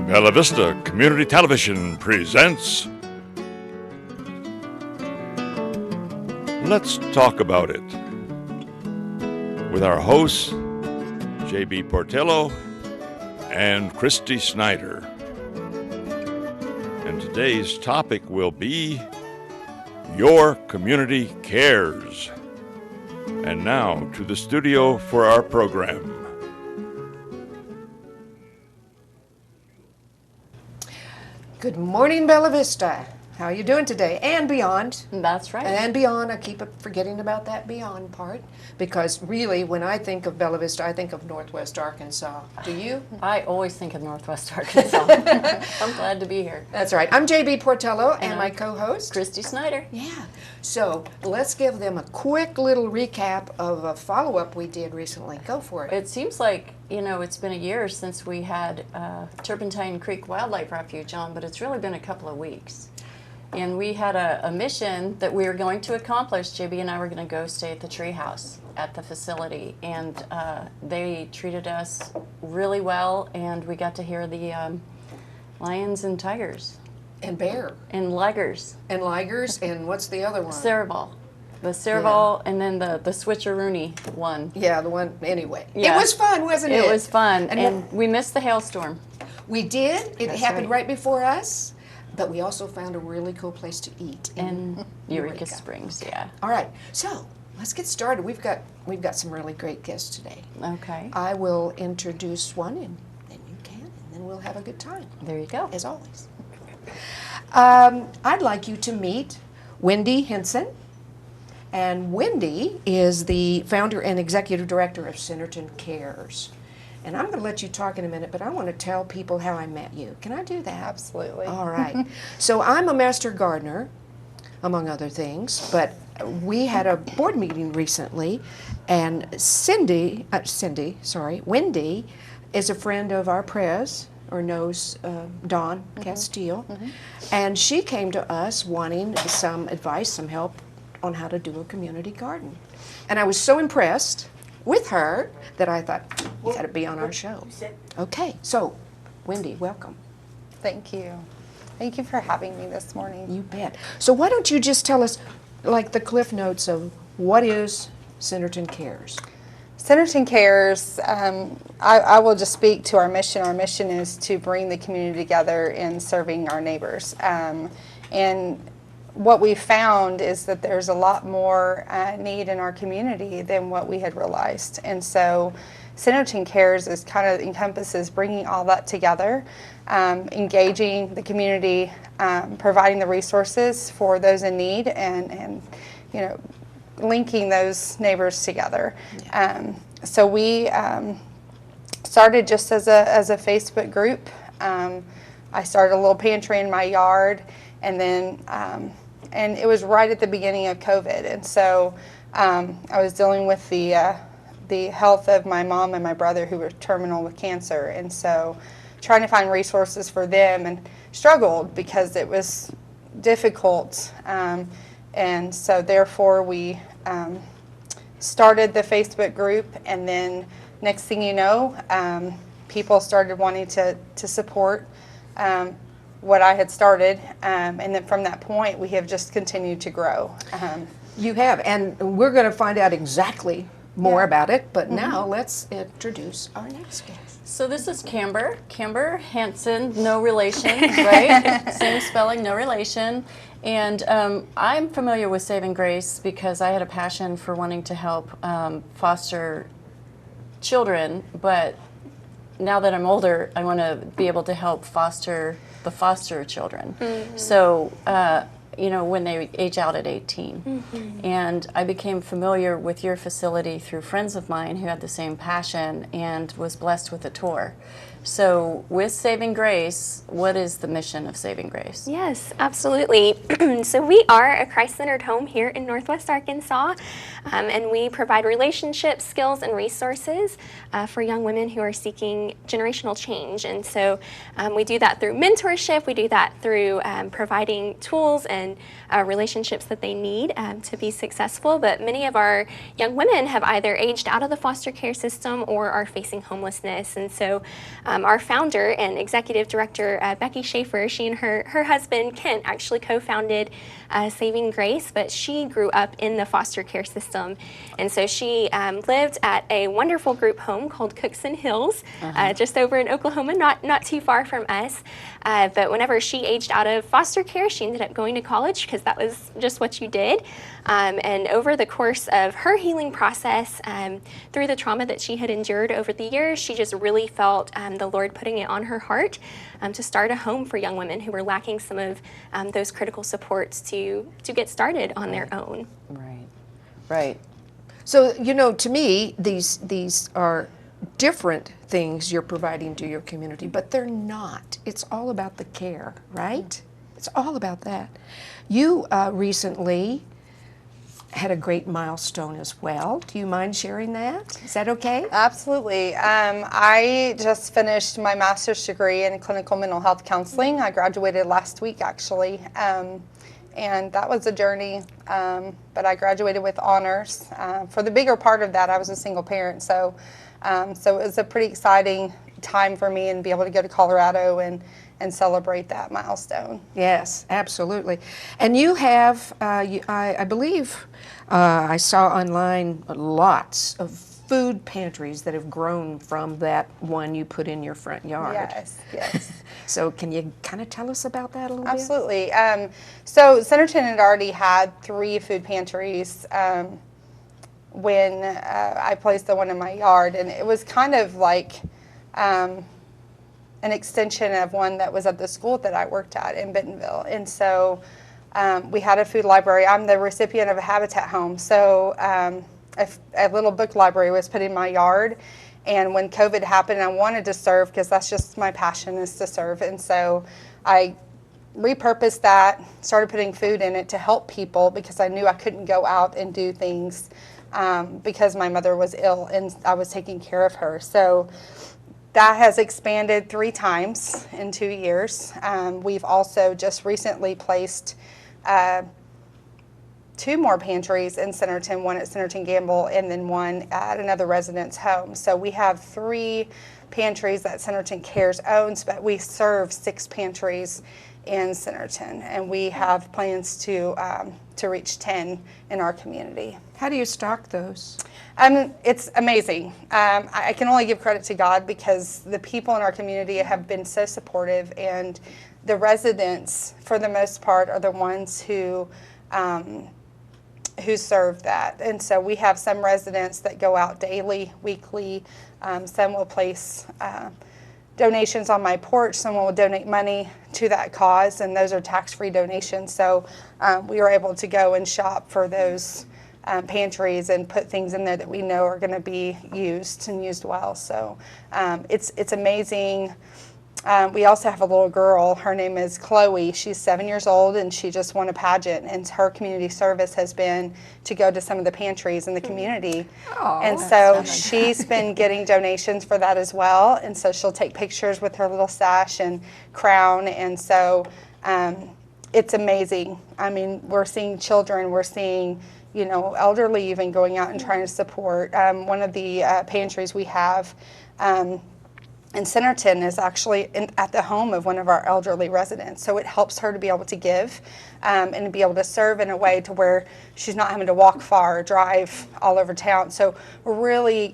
Bella Vista Community Television presents Let's Talk About It with our hosts, J.B. Portillo and Kristy Snyder. And today's topic will be Your Community Cares. And now to the studio for our program. Good morning, Bella Vista. How are you doing today? And beyond. That's right. And beyond. I keep forgetting about that beyond part. Because really, when I think of Bella Vista, I think of Northwest Arkansas. Do you? I always think of Northwest Arkansas. I'm glad to be here. That's right. I'm J.B. Portillo and my co-host, Kristy Snyder. Yeah. So let's give them a quick little recap of a follow-up we did recently. Go for it. It seems like, it's been a year since we had Turpentine Creek Wildlife Refuge on, but it's really been a couple of weeks. And we had a mission that we were going to accomplish. JB and I were going to go stay at the treehouse at the facility, and they treated us really well, and we got to hear the lions and tigers. And bear. And ligers. And ligers, and what's the other one? Cerebral. The Cerebral, and then the Switcheroony one. Yeah, the one, anyway. Yeah. It was fun, wasn't it? It was fun, and we missed the hailstorm. We did. It happened right. right before us. But we also found a really cool place to eat in Eureka Springs. Yeah. All right, so let's get started. We've got some really great guests today. Okay. I will introduce one, and then you can, and then we'll have a good time. There you go. As always. I'd like you to meet Wendy Henson, and Wendy is the founder and executive director of Centerton Cares. And I'm going to let you talk in a minute, but I want to tell people how I met you. Can I do that? Absolutely. All right. So I'm a master gardener, among other things, but we had a board meeting recently, and Wendy is a friend of our prez, or knows Dawn Castile, and she came to us wanting some advice, some help on how to do a community garden. And I was so impressed with her that I thought, you got to be on our show. Okay, so Wendy, welcome. Thank you. Thank you for having me this morning. You bet. So why don't you just tell us, like, the cliff notes of what is Centerton Cares? Centerton Cares, I will just speak to our mission. Our mission is to bring the community together in serving our neighbors. And what we found is that there's a lot more need in our community than what we had realized. And so Centerton Cares is kind of encompasses bringing all that together, engaging the community, providing the resources for those in need, and linking those neighbors together. Yeah. So we started just as a Facebook group. I started a little pantry in my yard, and then and it was right at the beginning of COVID, and so I was dealing with the health of my mom and my brother, who were terminal with cancer, and so trying to find resources for them, and struggled because it was difficult, and so therefore we started the Facebook group, and then next thing you know, people started wanting to support what I had started, and then from that point we have just continued to grow. You have, and we're going to find out exactly more about it, but now let's introduce our next guest. So this is Kamber. Kamber Henson, no relation, right? Same spelling, no relation. And I'm familiar with Saving Grace because I had a passion for wanting to help foster children, but now that I'm older, I want to be able to help foster the foster children. So, when they age out at 18. And I became familiar with your facility through friends of mine who had the same passion and was blessed with a tour. So with Saving Grace, what is the mission of Saving Grace? Yes, absolutely. So we are a Christ-centered home here in Northwest Arkansas, and we provide relationships, skills, and resources for young women who are seeking generational change. And so we do that through mentorship, we do that through providing tools and relationships that they need to be successful. But many of our young women have either aged out of the foster care system or are facing homelessness. And so Our founder and executive director, Becky Schaefer, she and her husband, Kent, actually co-founded Saving Grace, but she grew up in the foster care system. And so she lived at a wonderful group home called Cookson Hills, just over in Oklahoma, not too far from us. But whenever she aged out of foster care, she ended up going to college because that was just what you did. And over the course of her healing process, through the trauma that she had endured over the years, she just really felt the Lord putting it on her heart to start a home for young women who were lacking some of those critical supports to get started on their own. Right. So, to me, these are different things you're providing to your community, but they're not. It's all about the care, right? It's all about that. You recently had a great milestone as well. Do you mind sharing that? Is that okay? Absolutely. I just finished my master's degree in clinical mental health counseling. I graduated last week, actually. And that was a journey, but I graduated with honors. For the bigger part of that, I was a single parent, so it was a pretty exciting time for me and be able to go to Colorado and celebrate that milestone. Yes, absolutely. And you have, I believe, I saw online lots of food pantries that have grown from that one you put in your front yard. Yes. So can you kind of tell us about that a little bit? Absolutely. So Centerton had already had 3 food pantries when I placed the one in my yard, and it was kind of like an extension of one that was at the school that I worked at in Bentonville. And so we had a food library. I'm the recipient of a Habitat home, so a little book library was put in my yard. And when COVID happened, I wanted to serve because that's just my passion, is to serve. And so I repurposed that, started putting food in it to help people because I knew I couldn't go out and do things because my mother was ill and I was taking care of her. So that has expanded 3 times in 2 years. We've also just recently placed 2 more pantries in Centerton, one at Centerton Gamble and then one at another resident's home. So we have 3 pantries that Centerton Cares owns, but we serve 6 pantries in Centerton, and we have plans to reach 10 in our community. How do you stock those? It's amazing. I can only give credit to God because the people in our community have been so supportive, and the residents, for the most part, are the ones who serve that. And so we have some residents that go out daily, weekly. Some will place donations on my porch. Someone will donate money to that cause, and those are tax-free donations. So we are able to go and shop for those pantries and put things in there that we know are going to be used and used well. So it's amazing. We also have a little girl. Her name is Chloe. She's 7 years old, and she just won a pageant. And her community service has been to go to some of the pantries in the community. Oh, and so she's been getting donations for that as well. And so she'll take pictures with her little sash and crown. And so it's amazing. I mean, we're seeing children. We're seeing, elderly even going out and trying to support. One of the pantries we have in Centerton is actually at the home of one of our elderly residents. So it helps her to be able to give and to be able to serve in a way to where she's not having to walk far or drive all over town. So we're really,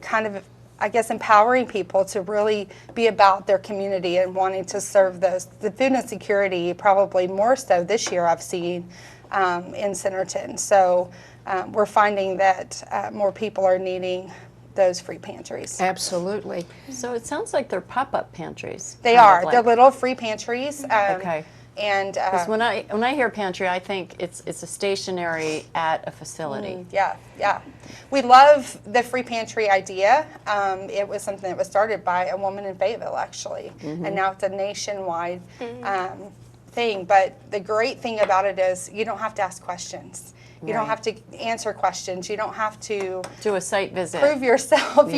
kind of, I guess, empowering people to really be about their community and wanting to serve those. The food insecurity, probably more so this year, I've seen in Centerton. So we're finding that more people are needing those free pantries. Absolutely. So it sounds like they're pop-up pantries. They are. They're little free pantries. Okay. And Because when I hear pantry, I think it's a stationary at a facility. Yeah. We love the free pantry idea. It was something that was started by a woman in Fayetteville, actually, and now it's a nationwide thing. But the great thing about it is you don't have to ask questions. You don't have to answer questions. You don't have to do a site visit. Prove yourself,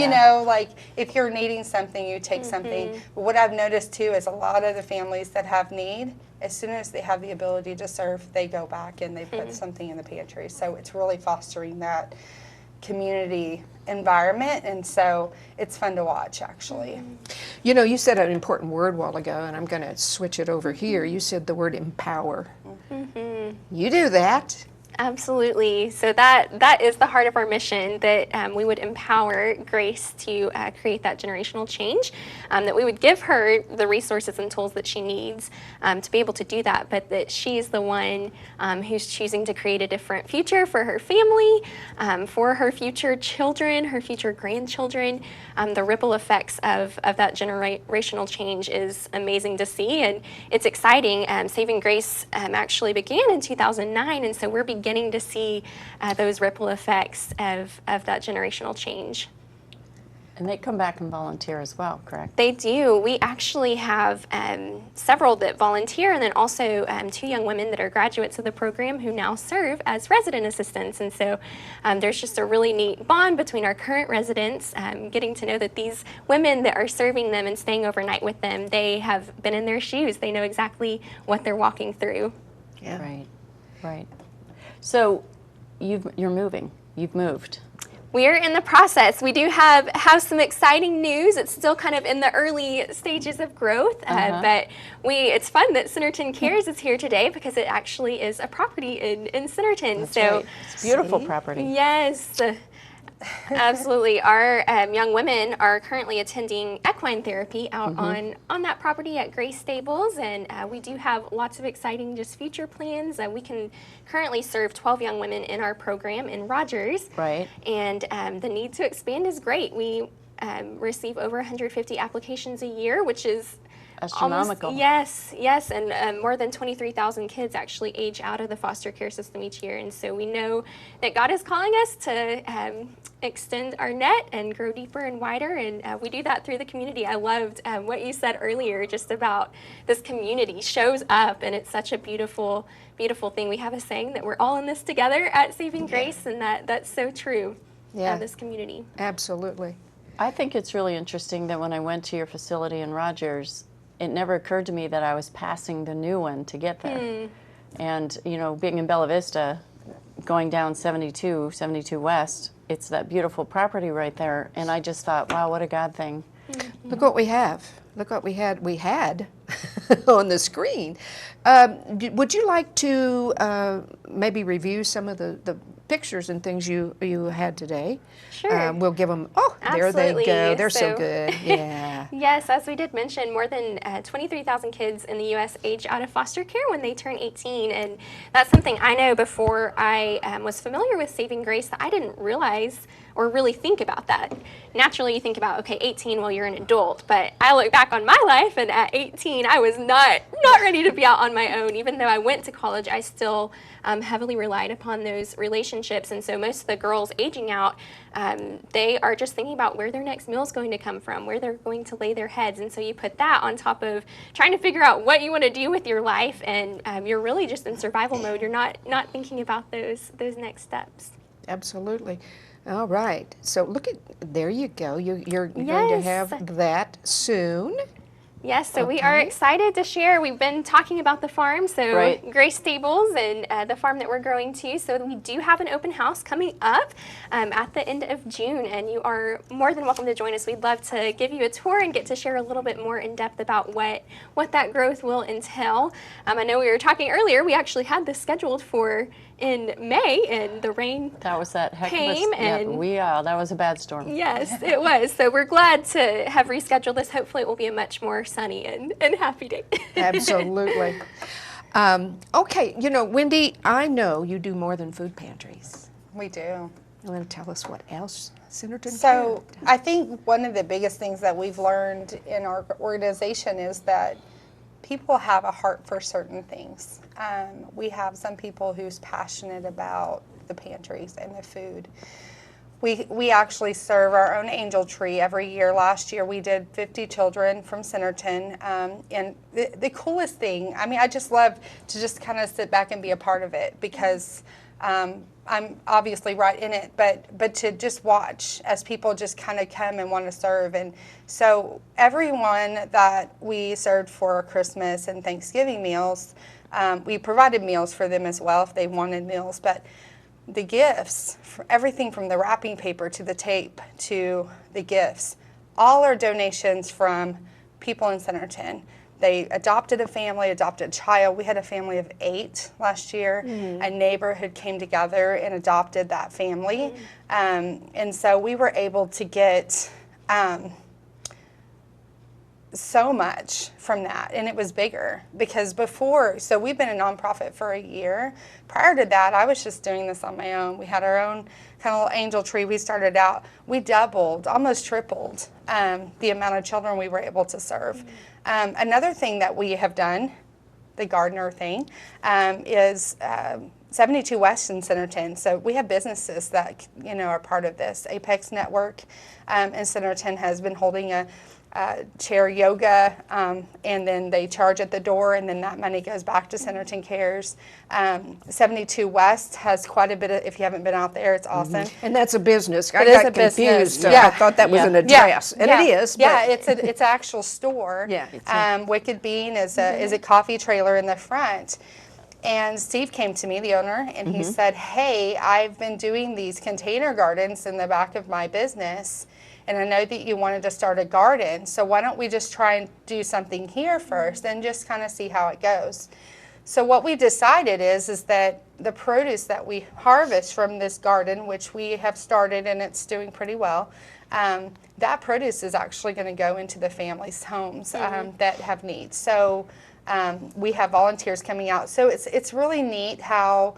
like if you're needing something, you take something. But what I've noticed too is a lot of the families that have need, as soon as they have the ability to serve, they go back and they put something in the pantry. So it's really fostering that community environment, and so it's fun to watch, actually. You know, you said an important word a while ago, and I'm going to switch it over here. You said the word empower. You do that. Absolutely. So that is the heart of our mission, that we would empower Grace to create that generational change, that we would give her the resources and tools that she needs to be able to do that, but that she's the one who's choosing to create a different future for her family, for her future children, her future grandchildren. The ripple effects of that generational change is amazing to see, and it's exciting. Saving Grace actually began in 2009, and so we're beginning to see those ripple effects of that generational change. And they come back and volunteer as well, correct? They do. We actually have several that volunteer, and then also 2 young women that are graduates of the program who now serve as resident assistants. And so there's just a really neat bond between our current residents, getting to know that these women that are serving them and staying overnight with them, they have been in their shoes. They know exactly what they're walking through. Yeah. Right, right. So you're moving. You've moved. We're in the process. We do have some exciting news. It's still kind of in the early stages of growth, but it's fun that Centerton Cares is here today because it actually is a property in Centerton. That's so right. It's beautiful property. Yes. Absolutely. Our young women are currently attending equine therapy out on that property at Grace Stables, and we do have lots of exciting just future plans. We can currently serve 12 young women in our program in Rogers. Right. And the need to expand is great. We receive over 150 applications a year, which is astronomical. Yes, and more than 23,000 kids actually age out of the foster care system each year. And so we know that God is calling us to extend our net and grow deeper and wider, and we do that through the community. I loved what you said earlier just about this community shows up, and it's such a beautiful, beautiful thing. We have a saying that we're all in this together at Saving Grace, and that's so true of this community. Absolutely. I think it's really interesting that when I went to your facility in Rogers, it never occurred to me that I was passing the new one to get there. And, you know, being in Bella Vista, going down 72 West, it's that beautiful property right there. And I just thought, wow, what a God thing. Look what we have. Look what we had on the screen. Would you like to maybe review some of the pictures and things you had today? Sure. We'll give them, there they Absolutely. go. They're so good. Yeah. Yes, as we did mention, more than 23,000 kids in the U.S. age out of foster care when they turn 18, and that's something I know before I was familiar with Saving Grace that I didn't realize or really think about that. Naturally, you think about, okay, 18, well, you're an adult, but I look back on my life, and at 18, I was not ready to be out on my own. Even though I went to college, I still heavily relied upon those relationships, and so most of the girls aging out, they are just thinking about where their next meal is going to come from, where they're going to lay their heads, and so you put that on top of trying to figure out what you want to do with your life, and you're really just in survival mode. You're not thinking about those next steps. Absolutely. All right. So look at, there you go. You're going to Yes. have that soon. Yes, so we are excited to share. We've been talking about the farm, so Right. Grace Stables and the farm that we're growing to. So we do have an open house coming up at the end of June, and you are more than welcome to join us. We'd love to give you a tour and get to share a little bit more in depth about what that growth will entail. I know we were talking earlier, we actually had this scheduled for in May, and the rain That was that heck came, of a, and that was a bad storm. yes, it was. So we're glad to have rescheduled this. Hopefully it will be a much more sunny and happy day. Absolutely. Okay, you know, Wendy, I know you do more than food pantries. We do. You want to tell us what else Centerton So can? I think one of the biggest things that we've learned in our organization is that people have a heart for certain things. We have some people who's passionate about the pantries and the food. We actually serve our own angel tree every year. Last year we did 50 children from Centerton. And the coolest thing, I mean, I just love to just kind of sit back and be a part of it because I'm obviously right in it, but to just watch as people just kind of come and want to serve. And so everyone that we served for Christmas and Thanksgiving meals, we provided meals for them as well if they wanted meals, but the gifts, everything from the wrapping paper to the tape to the gifts, all are donations from people in Centerton. They adopted a family, adopted a child. We had a family of 8 last year. A neighborhood came together and adopted that family. And so we were able to get so much from that, and it was bigger because before, so we've been a nonprofit for a year. Prior to that, I was just doing this on my own. We had our own kind of little angel tree. We started out, we doubled, almost tripled the amount of children we were able to serve. Another thing that we have done, the gardener thing, is 72 West in Centerton. So we have businesses that are part of this. Apex Network in Centerton has been holding a chair yoga, and then they charge at the door, and then that money goes back to Centerton Cares. 72 West has quite a bit of, if you haven't been out there, it's awesome. And that's a business. I It is got a business, confused. yeah. I thought that was an address, and it is. Yeah, But it's an actual store. Yeah. Wicked Bean is a coffee trailer in the front. And Steve came to me, the owner, and he said, hey, I've been doing these container gardens in the back of my business, and I know that you wanted to start a garden, so why don't we just try and do something here first and just kind of see how it goes. So what we decided is that the produce that we harvest from this garden, which we have started and it's doing pretty well, that produce is actually going to go into the families' homes that have needs. So we have volunteers coming out. So it's really neat how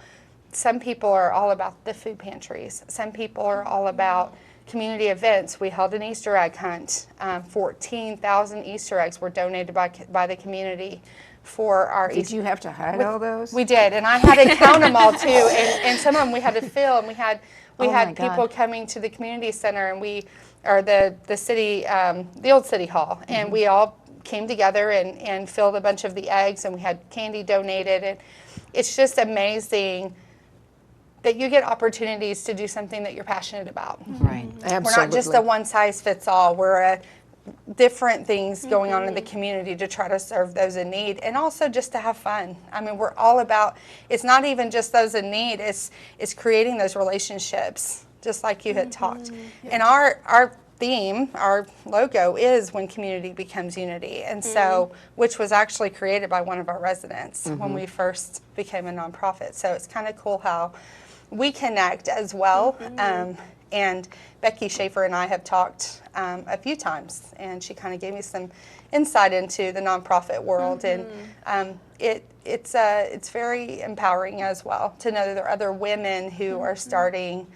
some people are all about the food pantries. Some people are all about community events. We held an Easter egg hunt. 14,000 Easter eggs were donated by the community for our did you have to hide all those? We did, and I had to count them all too. And some of them we had to fill, and we had people coming to the community center, and the city, the old city hall, and we all came together and filled a bunch of the eggs, and we had candy donated, and it's just amazing that you get opportunities to do something that you're passionate about. Right, absolutely. We're not just a one-size-fits-all. We're different things going on in the community to try to serve those in need, and also just to have fun. I mean, we're all about, it's not even just those in need, it's creating those relationships, just like you had talked. And our theme, our logo is when community becomes unity, and so, which was actually created by one of our residents when we first became a nonprofit. So it's kind of cool how we connect as well. And Becky Schaefer and I have talked a few times, and she kind of gave me some insight into the nonprofit world, and it's very empowering as well to know that there are other women who are starting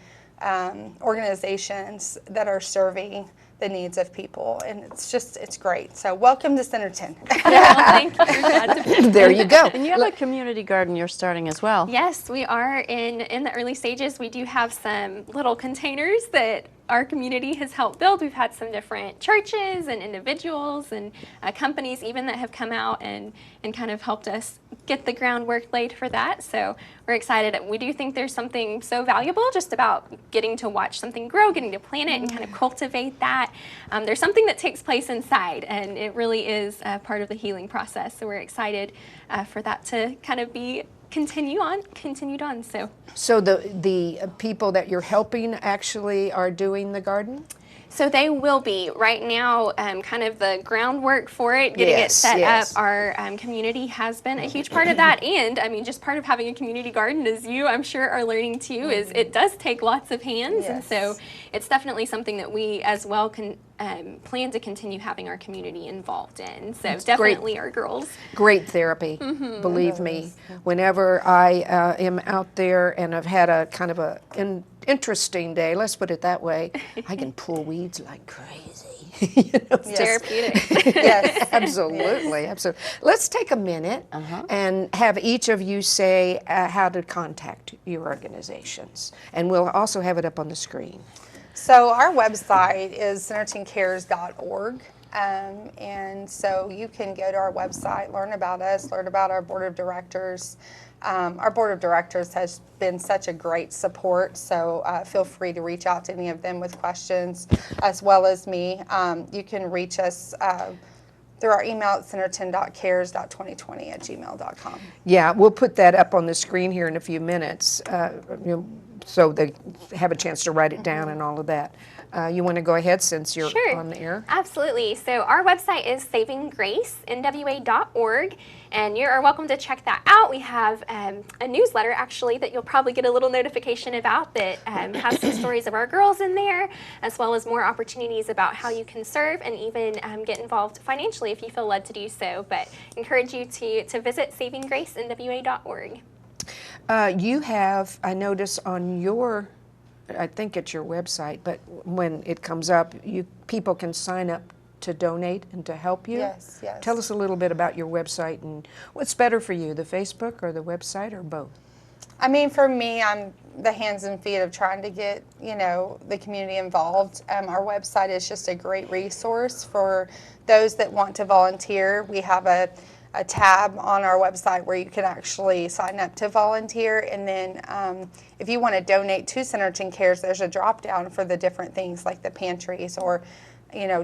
organizations that are serving the needs of people, and it's great. So welcome to Centerton. Well, thank you. We're glad to be here. There you go. And you have a community garden you're starting as well. Yes, we are in the early stages. We do have some little containers that our community has helped build. We've had some different churches and individuals and companies even that have come out and kind of helped us get the groundwork laid for that. So we're excited. We do think there's something so valuable just about getting to watch something grow, getting to plant it and kind of cultivate that. There's something that takes place inside, and it really is part of the healing process. So we're excited for that to kind of be continued on. So the people that you're helping actually are doing the garden? So they will be. Right now, kind of the groundwork for it, getting it set up, our community has been a huge part of that. And I mean, just part of having a community garden, as you, I'm sure, are learning too, is it does take lots of hands. And so it's definitely something that we as well can plan to continue having our community involved in. So it's definitely our girls. Great therapy, believe me. Whenever I am out there and I've had a kind of an interesting day, let's put it that way, I can pull weeds like crazy. Therapeutic. Yes. Absolutely. Let's take a minute and have each of you say how to contact your organizations. And we'll also have it up on the screen. So our website is centertoncares.org. And so you can go to our website, learn about us, learn about our board of directors. Our board of directors has been such a great support, so feel free to reach out to any of them with questions, as well as me. You can reach us through our email at centerton.cares.2020@gmail.com. Yeah, we'll put that up on the screen here in a few minutes, so they have a chance to write it down and all of that. You want to go ahead since you're on the air? Absolutely. So our website is savinggracenwa.org, and you are welcome to check that out. We have a newsletter, actually, that you'll probably get a little notification about that has some stories of our girls in there, as well as more opportunities about how you can serve and even get involved financially if you feel led to do so. But encourage you to visit savinggracenwa.org. You have, I notice on your, I think it's your website, but when it comes up, people can sign up to donate and to help you. Yes, yes. Tell us a little bit about your website and what's better for you, the Facebook or the website or both? I mean, for me, I'm the hands and feet of trying to get, the community involved. Our website is just a great resource for those that want to volunteer. We have a tab on our website where you can actually sign up to volunteer, and then if you want to donate to Centerton Cares, there's a drop down for the different things like the pantries or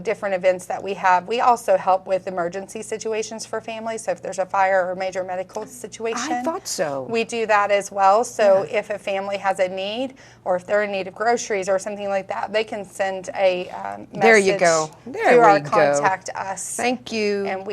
different events that we have. We also help with emergency situations for families, so if there's a fire or major medical situation, I thought so. we do that as well. So if a family has a need, or if they're in need of groceries or something like that, they can send a message There you go. There through we our go. contact us. Thank you. And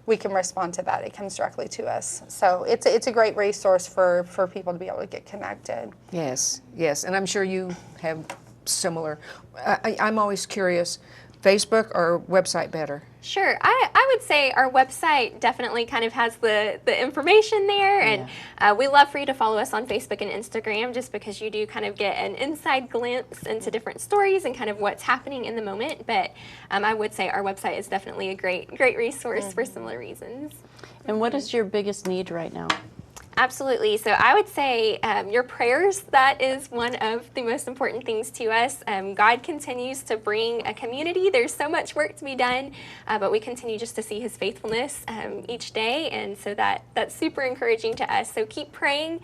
we can respond to that. It comes directly to us. So it's a great resource for people to be able to get connected. Yes, yes, and I'm sure you have similar. I'm always curious, Facebook or website better? Sure. I would say our website definitely kind of has the information there, and we love for you to follow us on Facebook and Instagram, just because you do kind of get an inside glimpse into different stories and kind of what's happening in the moment. But I would say our website is definitely a great resource for similar reasons. And what is your biggest need right now? Absolutely. So I would say your prayers, that is one of the most important things to us. God continues to bring a community. There's so much work to be done, but we continue just to see his faithfulness each day, and so that's super encouraging to us. So keep praying,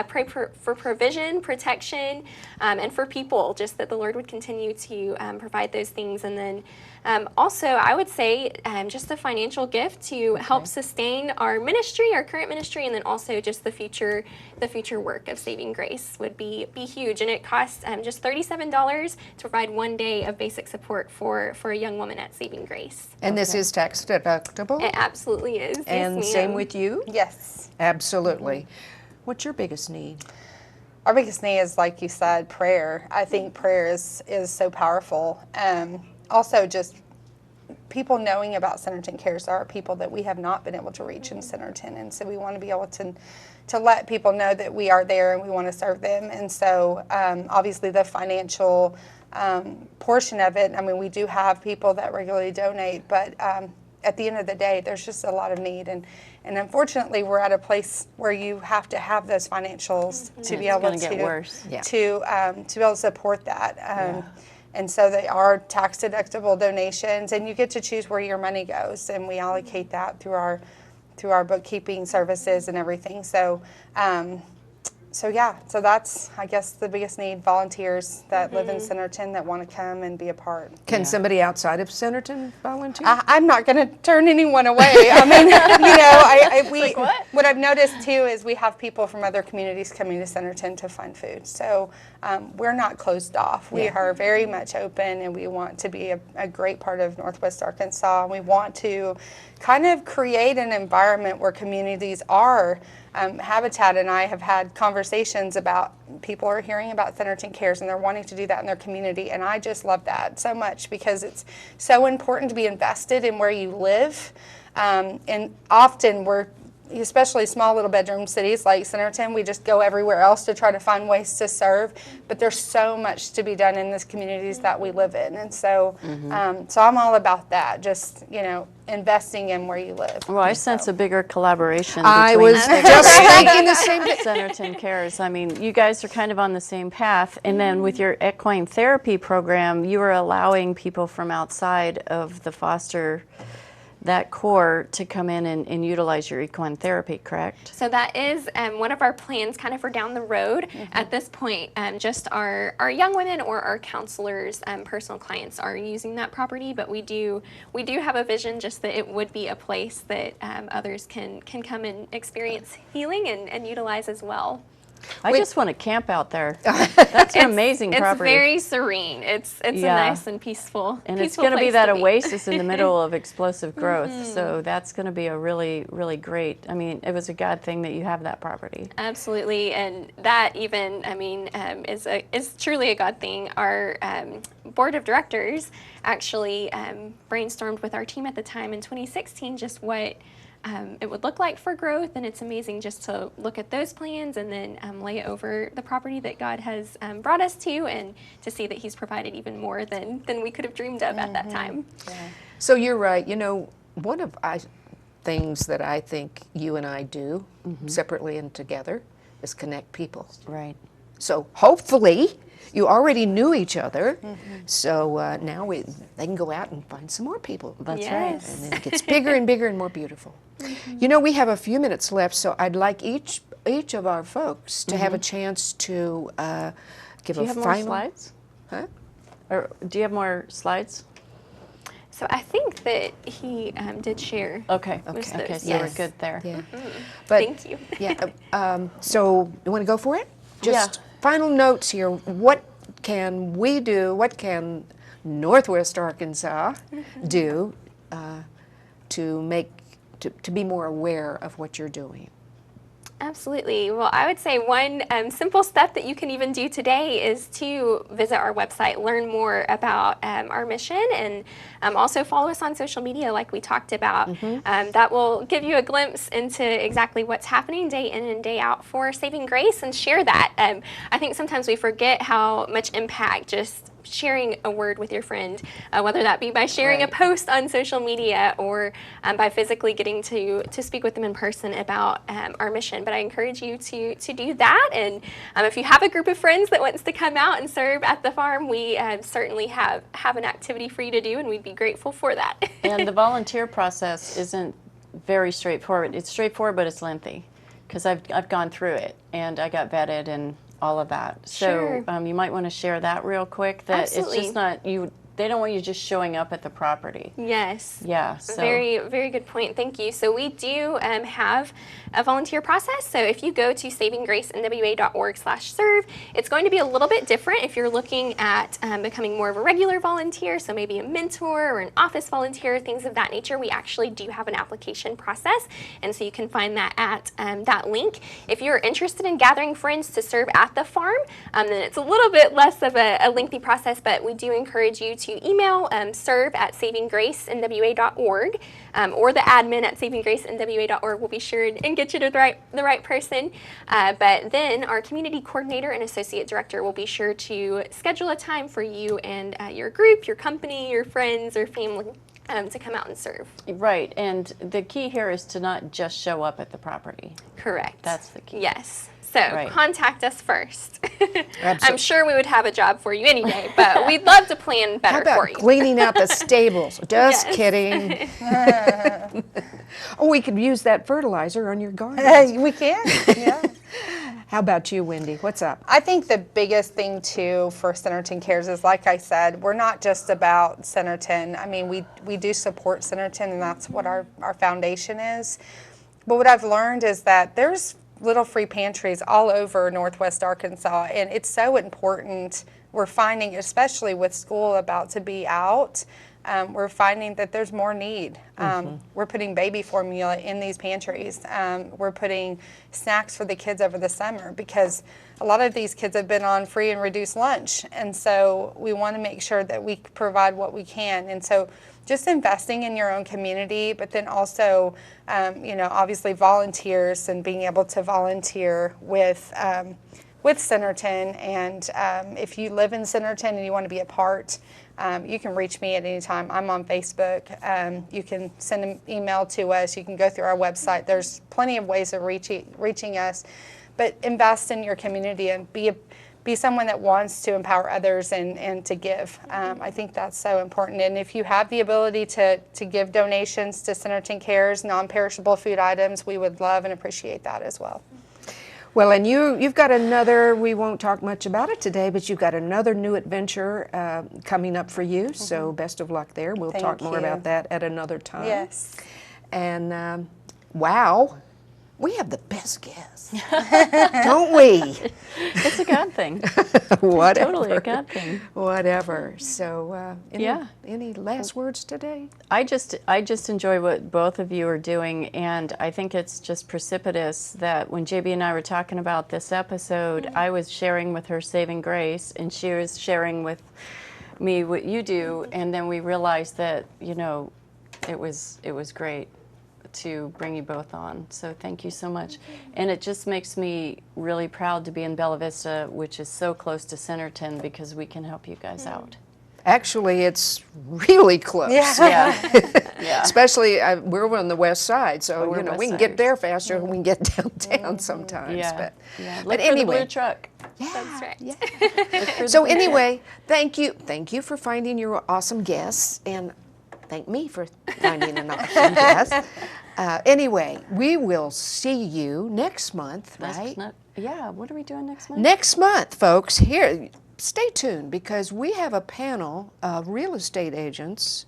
pray for provision, protection, and for people, just that the Lord would continue to provide those things. And then also, I would say just a financial gift to help sustain our ministry, our current ministry, and then also just the future work of Saving Grace would be huge. And it costs just $37 to provide 1 day of basic support for a young woman at Saving Grace. And this is tax deductible? It absolutely is. And yes, same ma'am. with you? Yes. Absolutely. What's your biggest need? Our biggest need is, like you said, prayer. I think prayer is so powerful. Also, just people knowing about Centerton Cares. There are people that we have not been able to reach in Centerton, and so we want to be able to let people know that we are there and we want to serve them. And so obviously the financial portion of it, I mean, we do have people that regularly donate, but at the end of the day, there's just a lot of need. And unfortunately, we're at a place where you have to have those financials to be able It's gonna get worse. to be able to support that. And so they are tax deductible donations, and you get to choose where your money goes, and we allocate that through our bookkeeping services and everything. So so that's, I guess, the biggest need: volunteers that live in Centerton that want to come and be a part. Can somebody outside of Centerton volunteer? I'm not going to turn anyone away. I mean, what I've noticed too is we have people from other communities coming to Centerton to find food. So we're not closed off. We are very much open, and we want to be a great part of Northwest Arkansas. We want to kind of create an environment where communities are. Habitat and I have had conversations about people are hearing about Centerton Cares and they're wanting to do that in their community, and I just love that so much because it's so important to be invested in where you live. And often we're, especially small little bedroom cities like Centerton, we just go everywhere else to try to find ways to serve, but there's so much to be done in these communities that we live in. And so so I'm all about that, just investing in where you live. Well, I sense a bigger collaboration I between was just thinking the same thing. Centerton Cares. I mean, you guys are kind of on the same path. And then with your equine therapy program, you are allowing people from outside of the foster that core to come in and utilize your equine therapy, correct? So that is one of our plans kind of for down the road. At this point, just our young women or our counselors, personal clients are using that property, but we do have a vision just that it would be a place that others can come and experience healing and utilize as well. I just want to camp out there. That's an amazing property. It's very serene. It's a nice and peaceful And peaceful it's going to be place that be. oasis in the middle of explosive growth. So that's going to be a really, really great, I mean, it was a God thing that you have that property. Absolutely, and that even, I mean, is truly a God thing. Our board of directors actually brainstormed with our team at the time in 2016 just what it would look like for growth, and it's amazing just to look at those plans and then lay it over the property that God has brought us to, and to see that He's provided even more than we could have dreamed of at that time. Yeah. So you're right. You know, one of things that I think you and I do separately and together is connect people. Right. So hopefully you already knew each other. So now they can go out and find some more people. That's Yes. right. And then it gets bigger and bigger and more beautiful. You know, we have a few minutes left, so I'd like each of our folks to have a chance to give Do you a have more final. slides? Huh? Or do you have more slides? So I think that he did share. Okay. with Okay. those. So Yes. we're good there. Yeah. But Thank you. yeah. So you want to go for it? Just Yeah. final notes here. What can we do? What can Northwest Arkansas do to be more aware of what you're doing? Absolutely. Well, I would say one simple step that you can even do today is to visit our website, learn more about our mission, and also follow us on social media like we talked about. That will give you a glimpse into exactly what's happening day in and day out for Saving Grace, and share that. I think sometimes we forget how much impact just sharing a word with your friend, whether that be by sharing a post on social media or by physically getting to speak with them in person about our mission. But I encourage you to do that. And if you have a group of friends that wants to come out and serve at the farm, we certainly have an activity for you to do, and we'd be grateful for that. And the volunteer process isn't very straightforward. It's straightforward, but it's lengthy, because I've gone through it and I got vetted and all of that. So Sure. you might want to share that real quick. That Absolutely. it's just not you. They don't want you just showing up at the property. Yes. Yeah. So Very, very good point. Thank you. So we do have a volunteer process. So if you go to savinggracenwa.org/serve, it's going to be a little bit different if you're looking at becoming more of a regular volunteer, so maybe a mentor or an office volunteer, things of that nature. We actually do have an application process, and so you can find that at that link. If you're interested in gathering friends to serve at the farm, then it's a little bit less of a lengthy process, but we do encourage you to email serve@savinggracenwa.org, or the admin at savinggracenwa.org will be sure and get you to the right person. But then our community coordinator and associate director will be sure to schedule a time for you and your group, your company, your friends, or family to come out and serve. right. And the key here is to not just show up at the property. Correct. That's the key. Yes. So Right. contact us first. I'm Absolutely. sure we would have a job for you any day, but we'd love to plan How better about for you. cleaning out the stables? Just Yes. kidding. Oh, we could use that fertilizer on your garden. We can, yeah. How about you, Wendy? What's up? I think the biggest thing too for Centerton Cares is, like I said, we're not just about Centerton. I mean, we do support Centerton, and that's what our foundation is. But what I've learned is that there's little free pantries all over Northwest Arkansas, and it's so important. We're finding, especially with school about to be out, we're finding that there's more need. We're putting baby formula in these pantries. We're putting snacks for the kids over the summer, because a lot of these kids have been on free and reduced lunch, and so we want to make sure that we provide what we can. And so just investing in your own community, but then also, obviously volunteers, and being able to volunteer with Centerton. And if you live in Centerton and you want to be a part, you can reach me at any time. I'm on Facebook. You can send an email to us. You can go through our website. There's plenty of ways of reaching us. But invest in your community and be be someone that wants to empower others and to give. I think that's so important. And if you have the ability to give donations to Centerton Cares, non-perishable food items, we would love and appreciate that as well. Well, and you've got another, we won't talk much about it today, but you've got another new adventure coming up for you, so best of luck there. We'll talk more about that at another time. Yes. And wow, we have the best guests, don't we? It's a God thing. Whatever. Totally a God thing. Whatever. So, Yeah. any last words today? I just enjoy what both of you are doing, and I think it's just precipitous that when JB and I were talking about this episode, I was sharing with her Saving Grace, and she was sharing with me what you do, and then we realized that, you know, it was great to bring you both on. So thank you so much. And it just makes me really proud to be in Bella Vista, which is so close to Centerton, because we can help you guys out. Actually, it's really close. Yeah. Yeah. Especially, we're on the west side, so we're you know west we can siders. get there faster than we can get downtown sometimes. Yeah. But, Yeah. but Look for the anyway, blue truck. That's right. yeah. So anyway, thank you for finding your awesome guests, and thank me for finding an awesome guest. Anyway, we will see you next month, right? Yeah, what are we doing next month? Next month, folks. Here, stay tuned, because we have a panel of real estate agents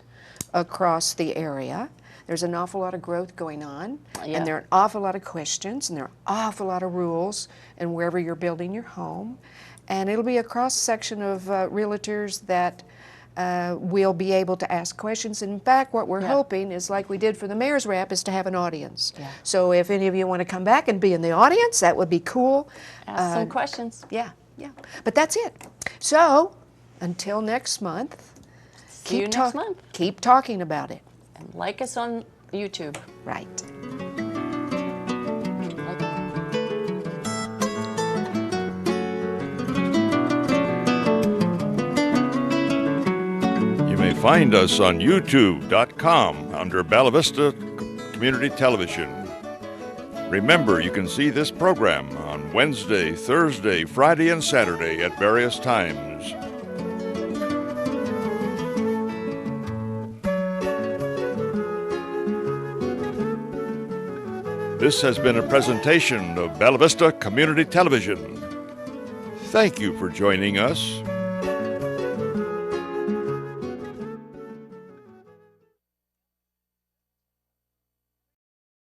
across the area. There's an awful lot of growth going on, Yeah. and there are an awful lot of questions, and there are an awful lot of rules, and wherever you're building your home. And it'll be a cross-section of realtors that we'll be able to ask questions. In fact, what we're hoping is, like we did for the mayor's rep, is to have an audience. Yeah. So if any of you want to come back and be in the audience, that would be cool. Ask some questions. Yeah, yeah. But that's it. So until next month, See you next month. keep talking about it. And like us on YouTube. Right. You may find us on youtube.com under Bella Vista Community Television. Remember, you can see this program on Wednesday, Thursday, Friday, and Saturday at various times. This has been a presentation of Bella Vista Community Television. Thank you for joining us.